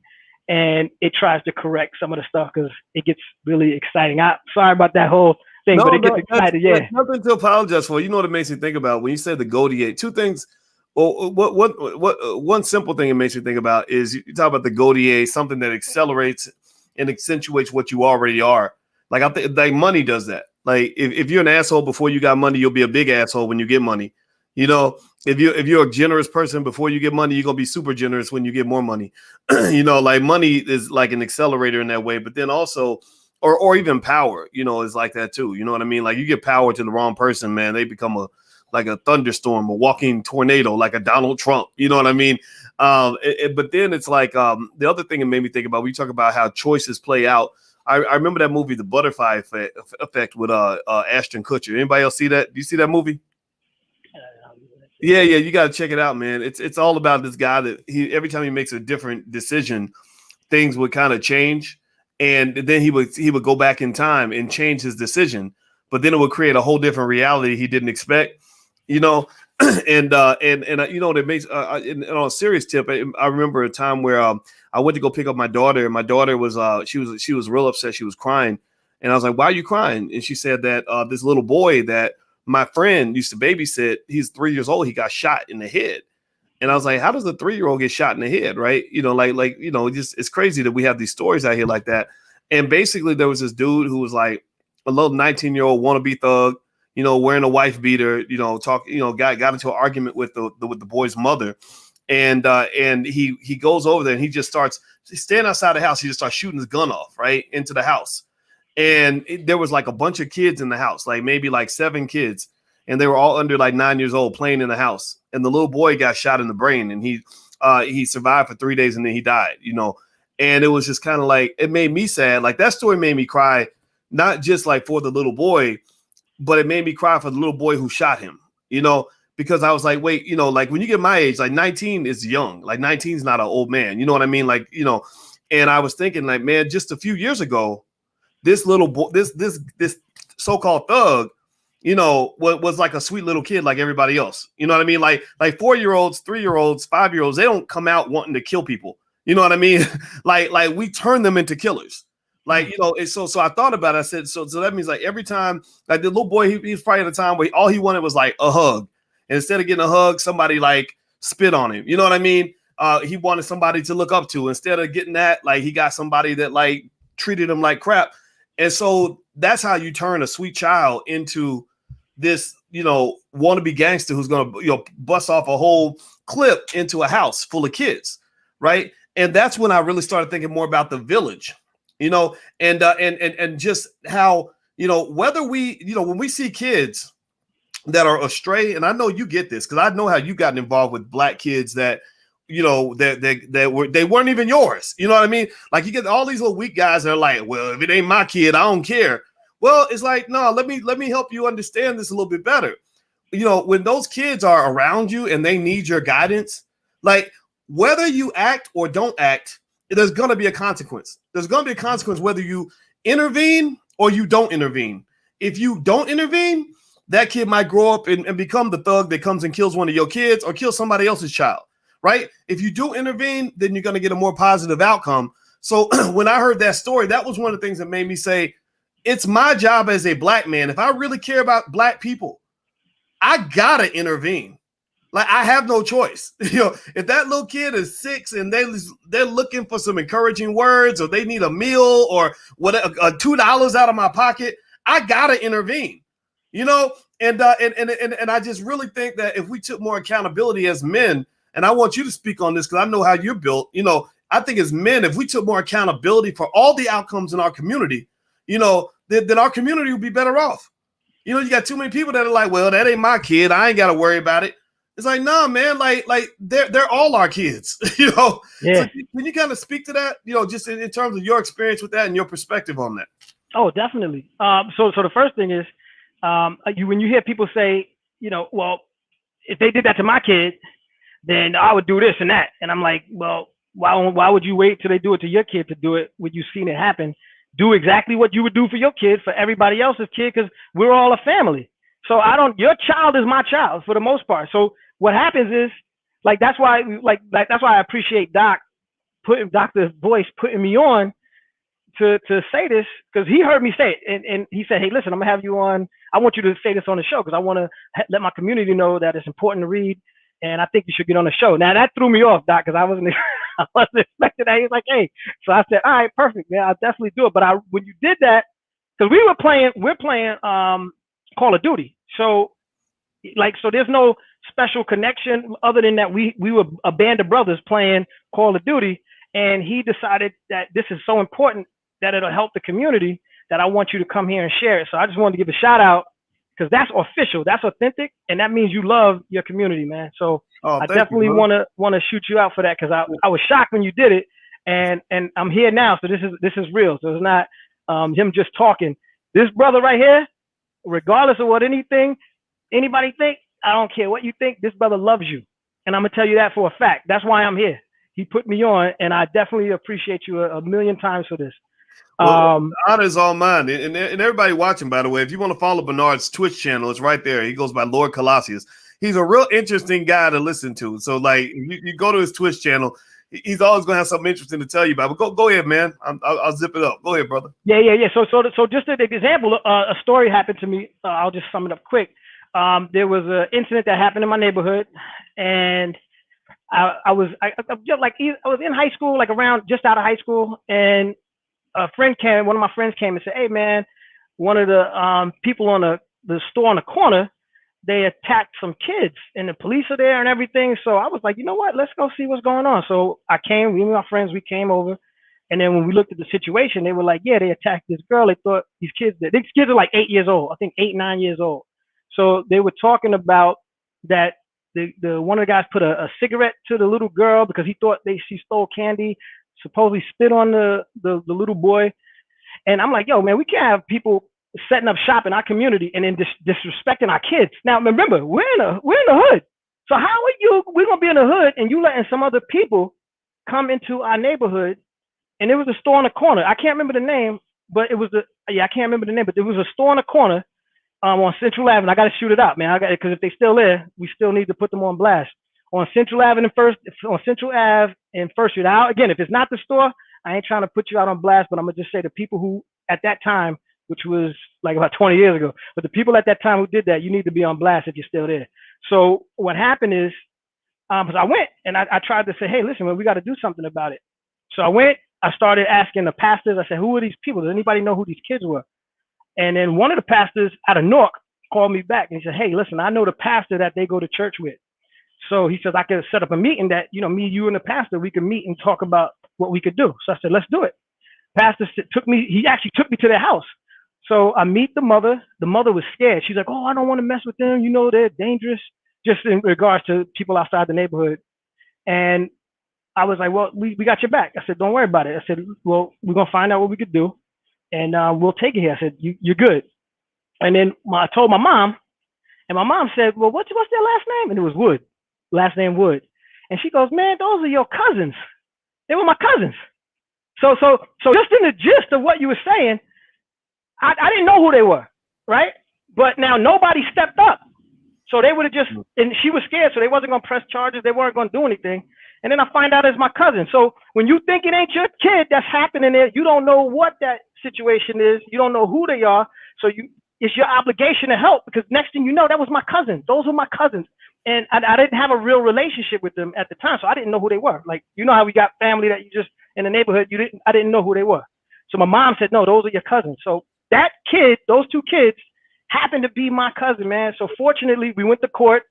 and it tries to correct some of the stuff because it gets really exciting. Sorry about that whole thing, but it gets excited. That's nothing to apologize for. You know what it makes me think about when you said the GoDA? Two things. Well, one simple thing it makes me think about is you talk about the GoDA, something that accelerates and accentuates what you already are. Like I think like money does that. Like if you're an asshole before you got money, you'll be a big asshole when you get money. If you're a generous person before you get money, you're gonna be super generous when you get more money. Like money is like an accelerator in that way, but then also, or even power, is like that too. You know what I mean? Like you give power to the wrong person, man, they become like a thunderstorm, a walking tornado, like a Donald Trump. You know what I mean? But then it's like the other thing it made me think about. We talk about how choices play out. I remember that movie, The Butterfly Effect, with Ashton Kutcher. Anybody else see that? Do you see that movie? Yeah, you got to check it out, man. It's all about this guy that every time he makes a different decision, things would kind of change, and then he would go back in time and change his decision, but then it would create a whole different reality he didn't expect, and it makes and on a serious tip, I remember a time where I went to go pick up my daughter, and my daughter was she was real upset, she was crying, and I was like, "Why are you crying?" And she said that this little boy that my friend used to babysit, he's 3 years old, he got shot in the head. And I was like, how does a 3-year-old get shot in the head? Right. Just it's crazy that we have these stories out here like that. And basically there was this dude who was like a little 19-year-old wannabe thug, wearing a wife beater, got into an argument with the boy's mother. And he goes over there and he just starts standing outside the house. He just starts shooting his gun off right into the house. And there was like a bunch of kids in the house, like maybe like 7 kids. And they were all under like 9 years old playing in the house. And the little boy got shot in the brain, and he survived for 3 days, and then he died, And it was just kind of like, it made me sad. Like that story made me cry, not just like for the little boy, but it made me cry for the little boy who shot him, because I was like, wait, like when you get my age, like 19 is young, like 19 is not an old man. You know what I mean? Like, and I was thinking like, man, just a few years ago, this little boy, this so-called thug, was like a sweet little kid like everybody else. You know what I mean? Like 4-year-olds, 3-year-olds, 5-year-olds, they don't come out wanting to kill people. You know what I mean? like we turn them into killers. Like, and so I thought about it. I said, so that means like every time, like the little boy, he was probably at a time where all he wanted was like a hug. And instead of getting a hug, somebody like spit on him. You know what I mean? He wanted somebody to look up to. Instead of getting that, like he got somebody that like treated him like crap. And so that's how you turn a sweet child into this, wannabe gangster who's going to, bust off a whole clip into a house full of kids. Right. And that's when I really started thinking more about the village, and just how, whether we, when we see kids that are astray, and I know you get this because I know how you gotten involved with black kids that, they weren't even yours. You know what I mean? Like you get all these little weak guys that are like, well, if it ain't my kid, I don't care. Well, it's like, no, let me help you understand this a little bit better. When those kids are around you and they need your guidance, like whether you act or don't act, there's going to be a consequence. There's going to be a consequence whether you intervene or you don't intervene. If you don't intervene, that kid might grow up and become the thug that comes and kills one of your kids or kills somebody else's child, right? If you do intervene, then you're going to get a more positive outcome. So when I heard that story, that was one of the things that made me say, it's my job as a black man. If I really care about black people, I got to intervene. Like I have no choice. If that little kid is 6 and they're looking for some encouraging words or they need a meal or whatever, $2 out of my pocket, I gotta intervene. And I just really think that if we took more accountability as men, and I want you to speak on this because I know how you're built. I think as men, if we took more accountability for all the outcomes in our community, then our community would be better off. You got too many people that are like, well, that ain't my kid. I ain't got to worry about it. It's like, nah, man, like they're all our kids, Yeah. So can you kind of speak to that, just in terms of your experience with that and your perspective on that? Oh, definitely. So the first thing is, when you hear people say, well, if they did that to my kid, then I would do this and that. And I'm like, well, why would you wait till they do it to your kid to do it when you've seen it happen? Do exactly what you would do for your kid, for everybody else's kid, because we're all a family. So your child is my child for the most part. So what happens is, that's why I appreciate Dr. Voice putting me on to say this, because he heard me say it, and he said, hey, listen, I'm gonna have you on. I want you to say this on the show because I want to let my community know that it's important to read, and I think you should get on the show. Now that threw me off, Doc, because I wasn't expecting that. He's like, hey, so I said, all right, perfect, man, I'll definitely do it. But when you did that, because we're playing Call of Duty, so there's no special connection other than that we were a band of brothers playing Call of Duty, and he decided that this is so important that it'll help the community that I want you to come here and share it. So I just wanted to give a shout out because that's official, that's authentic, and that means you love your community, man. So I definitely want to shoot you out for that because I was shocked when you did it, and I'm here now. So this is real. So it's not him just talking. This brother right here, regardless of what anybody think, I don't care what you think, this brother loves you. And I'm going to tell you that for a fact. That's why I'm here. He put me on, and I definitely appreciate you a million times for this. Well, the honor is all mine. And everybody watching, by the way, if you want to follow Bernard's Twitch channel, it's right there. He goes by Lord Colossius. He's a real interesting guy to listen to. So, like, you go to his Twitch channel, he's always going to have something interesting to tell you about. But go ahead, man. I'll zip it up. Go ahead, brother. Yeah. So just an example, a story happened to me. I'll just sum it up quick. There was an incident that happened in my neighborhood, and I was in high school, like around just out of high school, and one of my friends came and said, hey man, one of the people on the store on the corner, they attacked some kids and the police are there and everything. So I was like, you know what, let's go see what's going on. So me and my friends, we came over, and then when we looked at the situation, they were like, yeah, they attacked this girl. They thought these kids are like 8 years old, I think 8, 9 years old. So they were talking about that the one of the guys put a cigarette to the little girl because he thought she stole candy, supposedly spit on the little boy. And I'm like, yo, man, we can't have people setting up shop in our community and then disrespecting our kids. Now, remember, we're in the hood. So how are we're going to be in the hood and you letting some other people come into our neighborhood? And there was a store on the corner. I can't remember the name, but it was but there was a store on the corner on Central Avenue. I got to shoot it out, man. Because if they still there, we still need to put them on blast. On Central Avenue on Central Ave and First Street. Now, again, if it's not the store, I ain't trying to put you out on blast, but I'm gonna just say the people who at that time which was like about 20 years ago. But the people at that time who did that, you need to be on blast if you're still there. So what happened is, because I went and I tried to say, hey, listen, man, we got to do something about it. So I went, I started asking the pastors. I said, who are these people? Does anybody know who these kids were? And then one of the pastors out of Newark called me back and he said, hey, listen, I know the pastor that they go to church with. So he says, I could set up a meeting that, me, you, and the pastor, we could meet and talk about what we could do. So I said, let's do it. Pastor he actually took me to their house. So I meet the mother. The mother was scared. She's like, oh, I don't want to mess with them. They're dangerous, just in regards to people outside the neighborhood. And I was like, well, we got your back. I said, don't worry about it. I said, well, we're going to find out what we could do, and we'll take it here. I said, you're good. And then I told my mom, and my mom said, well, what's their last name? And it was Wood, last name Wood. And she goes, man, those are your cousins. They were my cousins. So just in the gist of what you were saying, I didn't know who they were, right? But now nobody stepped up. So they would have just, and she was scared, so they wasn't going to press charges. They weren't going to do anything. And then I find out it's my cousin. So when you think it ain't your kid that's happening there, you don't know what that situation is. You don't know who they are. So it's your obligation to help, because next thing you know, that was my cousin. Those were my cousins. And I didn't have a real relationship with them at the time, so I didn't know who they were. Like, how we got family that you just, in the neighborhood, I didn't know who they were. So my mom said, no, those are your cousins. So that kid, those two kids, happened to be my cousin, man. So fortunately, we went to court,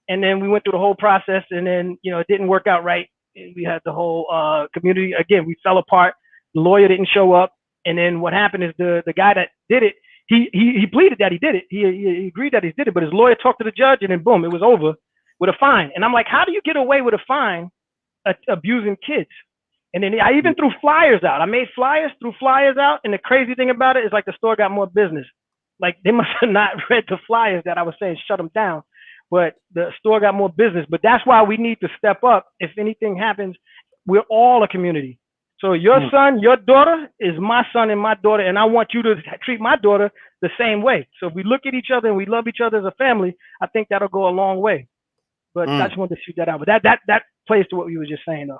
and then we went through the whole process, and then, it didn't work out right. We had the whole community, again, we fell apart. The lawyer didn't show up. And then what happened is the guy that did it, he pleaded that he did it. He agreed that he did it, but his lawyer talked to the judge, and then boom, it was over with a fine. And I'm like, how do you get away with a fine abusing kids? And then I even threw flyers out. I made flyers, threw flyers out. And the crazy thing about it is, like, the store got more business. Like, they must have not read the flyers that I was saying, shut them down. But the store got more business. But that's why we need to step up. If anything happens, we're all a community. So your son, your daughter is my son and my daughter. And I want you to treat my daughter the same way. So if we look at each other and we love each other as a family, I think that'll go a long way. But I just wanted to shoot that out. But that plays to what you were just saying, though.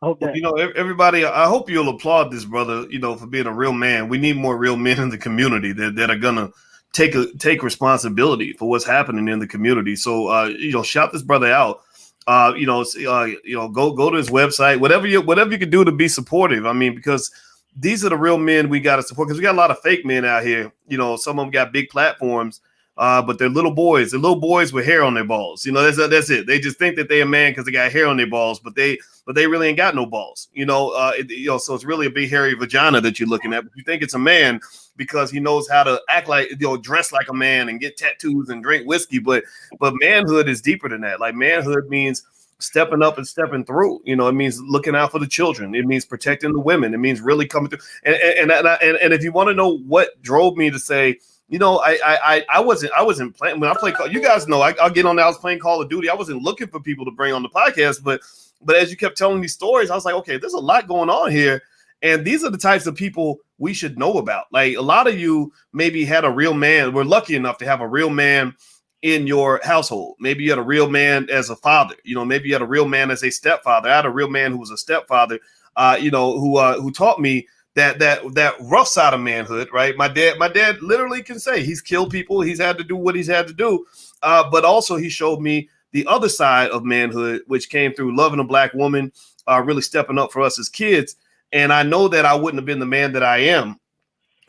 I hope that. Everybody, I hope you'll applaud this brother, for being a real man. We need more real men in the community that are going to take responsibility for what's happening in the community. So, shout this brother out. Go to his website, whatever you can do to be supportive. I mean, because these are the real men we got to support, because we got a lot of fake men out here. Some of them got big platforms, but they're little boys. They're little boys with hair on their balls. That's it. They just think that they're a man because they got hair on their balls, but they really ain't got no balls. So it's really a big hairy vagina that you're looking at. But you think it's a man because he knows how to act like, dress like a man and get tattoos and drink whiskey. But manhood is deeper than that. Like, manhood means stepping up and stepping through. It means looking out for the children. It means protecting the women. It means really coming through. And if you want to know what drove me to say, I wasn't playing when I play. You guys know I'll get on there. I was playing Call of Duty. I wasn't looking for people to bring on the podcast, but as you kept telling these stories, I was like, okay, there's a lot going on here. And these are the types of people we should know about. Like, a lot of you maybe had a real man. We're lucky enough to have a real man in your household. Maybe you had a real man as a father. Maybe you had a real man as a stepfather. I had a real man who was a stepfather, who taught me that rough side of manhood, right? My dad literally can say he's killed people. He's had to do what he's had to do. But also he showed me the other side of manhood, which came through loving a black woman, really stepping up for us as kids. And I know that I wouldn't have been the man that I am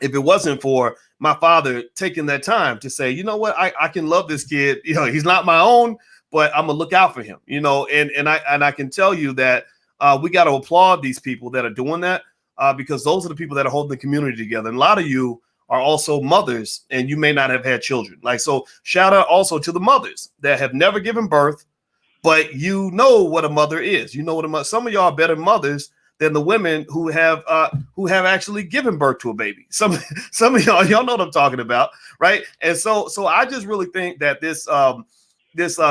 if it wasn't for my father taking that time to say, you know what, I can love this kid. He's not my own, but I'm gonna look out for him. And I can tell you that we got to applaud these people that are doing that, because those are the people that are holding the community together. And a lot of you are also mothers, and you may not have had children. Like, so shout out also to the mothers that have never given birth, but what a mother is. Some of y'all are better mothers than the women who have actually given birth to a baby. Some of y'all know what I'm talking about, right? And so I just really think that this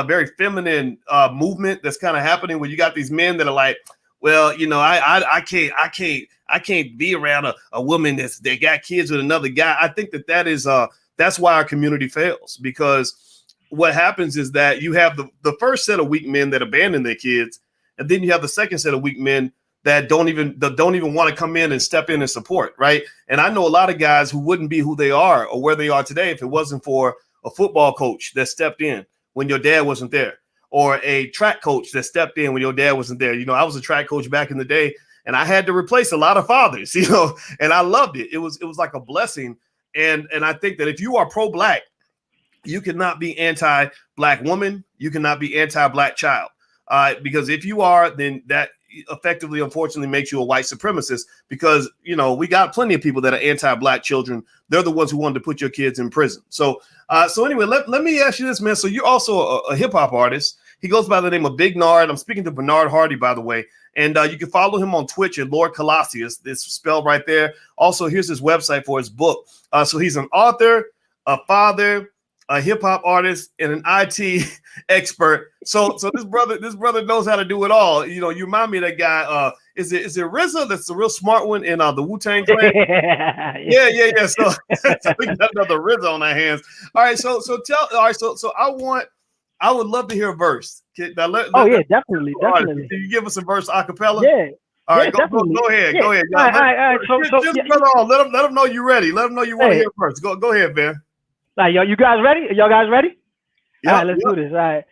very feminine movement that's kind of happening, where you got these men that are like, well, I can't be around a woman that got kids with another guy. I think that's why our community fails, because what happens is that you have the first set of weak men that abandon their kids, and then you have the second set of weak men that don't even want to come in and step in and support, right? And I know a lot of guys who wouldn't be who they are or where they are today if it wasn't for a football coach that stepped in when your dad wasn't there, or a track coach that stepped in when your dad wasn't there. I was a track coach back in the day, and I had to replace a lot of fathers, and I loved it. It was like a blessing. And I think that if you are pro-Black, you cannot be anti-Black woman. You cannot be anti-Black child. Because if you are, then that effectively, unfortunately, makes you a white supremacist, because, we got plenty of people that are anti-Black children. They're the ones who wanted to put your kids in prison. So anyway, let me ask you this, man. So you're also a hip hop artist. He goes by the name of Big Nard. I'm speaking to Bernard Hardy, by the way. And you can follow him on Twitch at Lord Colossius. It's spelled right there. Also, here's his website for his book. So he's an author, a father, a hip hop artist, and an IT expert. So this brother knows how to do it all. You remind me of that guy. Is it RZA? That's the real smart one in the Wu-Tang Clan. Yeah. So we got another RZA on our hands. All right. So I would love to hear a verse. Definitely. Can you give us a verse a cappella? Yeah. All right, yeah, go ahead. Yeah. Go ahead. All right. Let them know you're ready. Let them know you want to hear first. Go ahead, man. All right, you guys ready? Y'all guys ready? Yep, all right, let's do this. All right.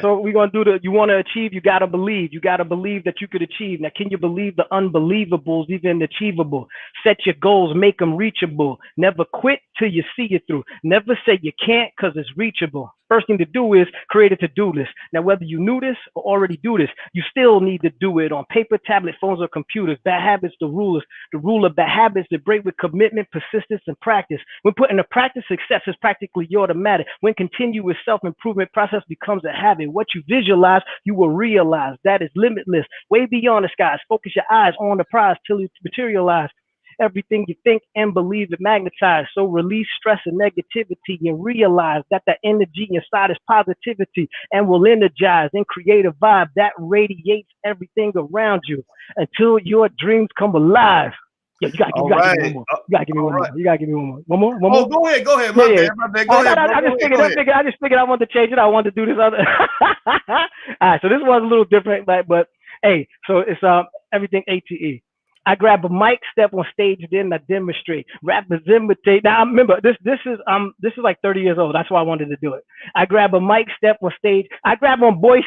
So we're gonna do you want to achieve, you gotta believe. You gotta believe that you could achieve. Now, can you believe the unbelievable is even achievable? Set your goals, make them reachable. Never quit till you see it through. Never say you can't, because it's reachable. First thing to do is create a to-do list. Now, whether you knew this or already do this, you still need to do it on paper, tablet, phones, or computers. Bad habits, the rulers. The rule of bad habits, they break with commitment, persistence, and practice. When put into practice, success is practically automatic. When continuous self-improvement process becomes a habit, what you visualize, you will realize. That is limitless, way beyond the skies. Focus your eyes on the prize till it's materialized. Everything you think and believe it magnetized. So release stress and negativity and realize that the energy inside is positivity and will energize and create a vibe that radiates everything around you until your dreams come alive. Yeah, you gotta give me one more. You gotta give me one more. You gotta give me one more. One more? Oh, go ahead. My bad. Go ahead. I just figured I wanted to change it. I wanted to do this other. All right, so this was a little different, but hey, so it's everything ATE. I grab a mic, step on stage, then I demonstrate. Rappers imitate. Now remember, this is like 30 years old. That's why I wanted to do it. I grab a mic, step on stage. I grab on Boyce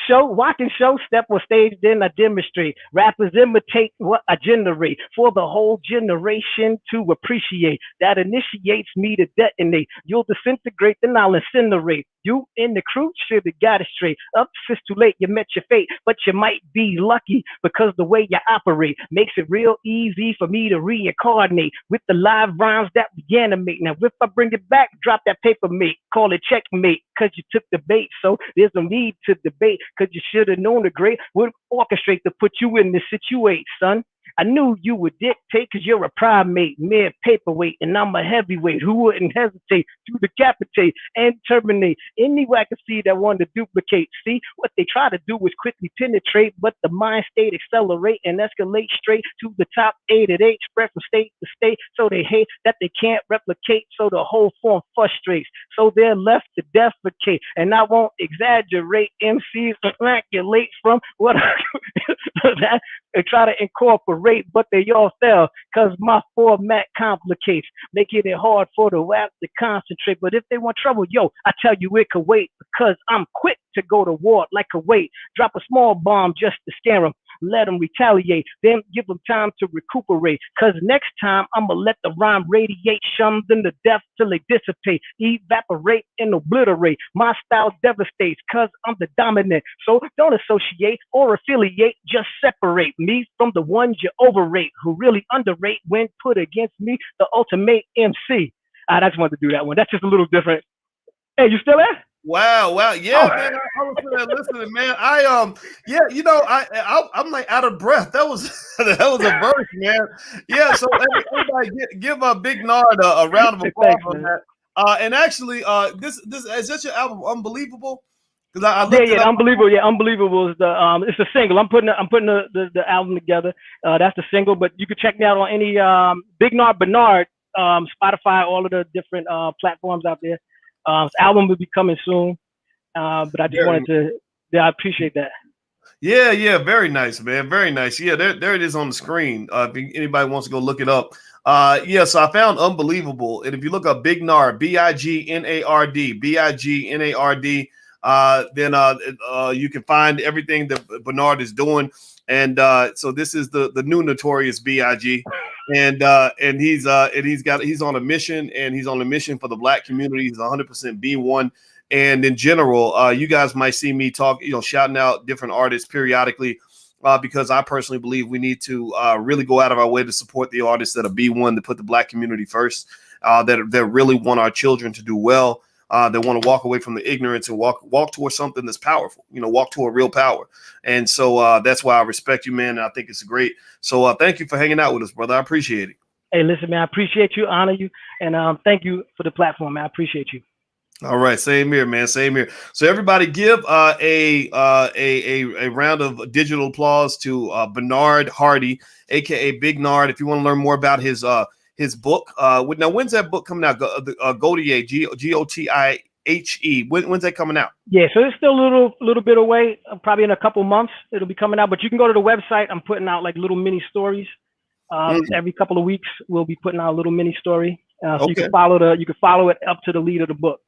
show, Watkins show, step on stage, then I demonstrate. Rappers imitate what I generate for the whole generation to appreciate. That initiates me to detonate. You'll disintegrate, then I'll incinerate. You in the crew should have got it straight. Up, it's too late, you met your fate, but you might be lucky because the way you operate makes it real easy for me to reincarnate with the live rhymes that we animate. Now, if I bring it back, drop that paper, mate. Call it checkmate because you took the bait. So there's no need to debate because you should have known the great would orchestrate to put you in this situation, son. I knew you would dictate because you're a primate, mere paperweight, and I'm a heavyweight who wouldn't hesitate to decapitate and terminate any wackasee that wanted to duplicate. See, what they try to do is quickly penetrate, but the mind state accelerate and escalate straight to the top 8 at 8, spread from state to state, so they hate that they can't replicate, so the whole form frustrates, so they're left to defecate. And I won't exaggerate, MCs immaculate from what I try to incorporate, but they all fail because my format complicates, making it hard for the rap to concentrate. But if they want trouble, yo, I tell you it could wait because I'm quick to go to war like a weight. Drop a small bomb just to scare them. Let them retaliate, then give them time to recuperate. Cause next time I'ma let the rhyme radiate, shun them to death till they dissipate, evaporate and obliterate. My style devastates cause I'm the dominant. So don't associate or affiliate, just separate me from the ones you overrate, who really underrate when put against me, the ultimate MC. I just wanted to do that one. That's just a little different. Hey, you still there? Wow, yeah, man. I was listening, man. I'm like out of breath. That was a verse, man. Yeah, so everybody give a Big Nard a round of applause on that. And actually, this is that your album, Unbelievable? Because I looked it up. Unbelievable. Yeah, Unbelievable is the it's a single. I'm putting the album together. That's the single, but you can check me out on any Big Nard Bernard, Spotify, all of the different platforms out there. This album will be coming soon, but I just wanted to. Yeah, I appreciate that. Yeah, yeah, very nice, man. Very nice. Yeah, there it is on the screen. If anybody wants to go look it up. Yeah, so I found Unbelievable. And if you look up Big Nard, Bignard, Bignard, then you can find everything that Bernard is doing. And so this is the new Notorious B.I.G. And he's on a mission, and he's on a mission for the Black community. He's 100% B1. And in general, you guys might see me talk, shouting out different artists periodically, because I personally believe we need to really go out of our way to support the artists that are B1, that put the Black community first, that really want our children to do well, that want to walk away from the ignorance and walk towards something that's powerful, walk to a real power. And so that's why I respect you, man. And I think it's great. So thank you for hanging out with us, brother. I appreciate it. Hey, listen, man, I appreciate you, honor you, and thank you for the platform, man. I appreciate you. All right, same here, man. Same here. So everybody, give a round of digital applause to Bernard Hardy, aka Big Nard. If you want to learn more about his book, now when's that book coming out? Gautier, G-O-T-I-H-E. When's that coming out? Yeah, so it's still a little bit away. Probably in a couple months it'll be coming out. But you can go to the website. I'm putting out like little mini stories. Every couple of weeks we'll be putting out a little mini story. So you can follow it up to the lead of the book.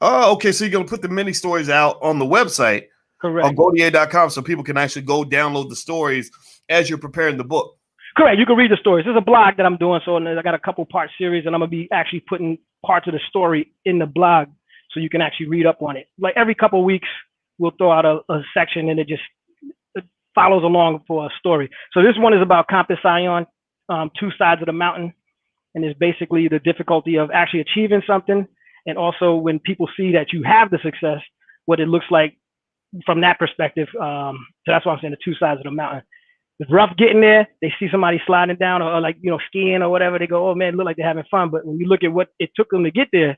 Oh, okay. So you're going to put the mini stories out on the website, correct, on Gautier.com, so people can actually go download the stories as you're preparing the book. Correct. You can read the stories. There's a blog that I'm doing, so I got a couple part series, and I'm going to be actually putting parts of the story in the blog so you can actually read up on it. Like every couple of weeks, we'll throw out a section, and it follows along for a story. So this one is about Compass Sion, two sides of the mountain, and it's basically the difficulty of actually achieving something. And also when people see that you have the success, what it looks like from that perspective. So that's why I'm saying the two sides of the mountain. It's rough getting there. They see somebody sliding down or like, skiing or whatever. They go, oh man, it look like they're having fun. But when you look at what it took them to get there,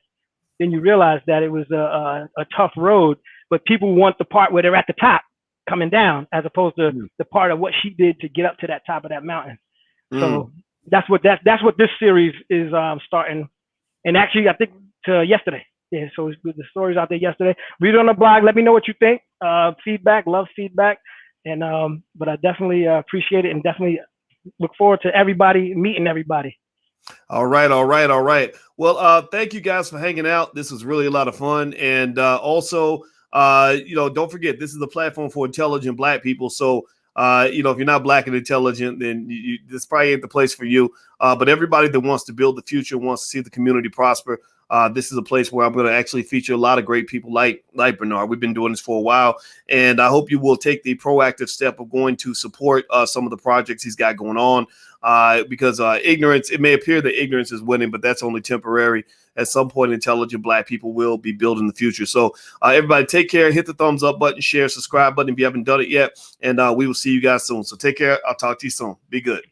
then you realize that it was a tough road. But people want the part where they're at the top coming down, as opposed to the part of what she did to get up to that top of that mountain. So that's what this series is starting. And actually, I think yesterday. Yeah, so the stories out there yesterday. Read it on the blog. Let me know what you think. Feedback, love feedback. And but I definitely appreciate it, and definitely look forward to meeting everybody. All right. Well, thank you guys for hanging out. This was really a lot of fun. And also, don't forget, this is the platform for intelligent Black people. So if you're not Black and intelligent, then this probably ain't the place for you. But everybody that wants to build the future, wants to see the community prosper, this is a place where I'm going to actually feature a lot of great people like Bernard. We've been doing this for a while, and I hope you will take the proactive step of going to support some of the projects he's got going on, because ignorance, it may appear that ignorance is winning, but that's only temporary. At some point, intelligent Black people will be building the future. So everybody take care, hit the thumbs up button, share, subscribe button if you haven't done it yet, and we will see you guys soon. So take care. I'll talk to you soon. Be good.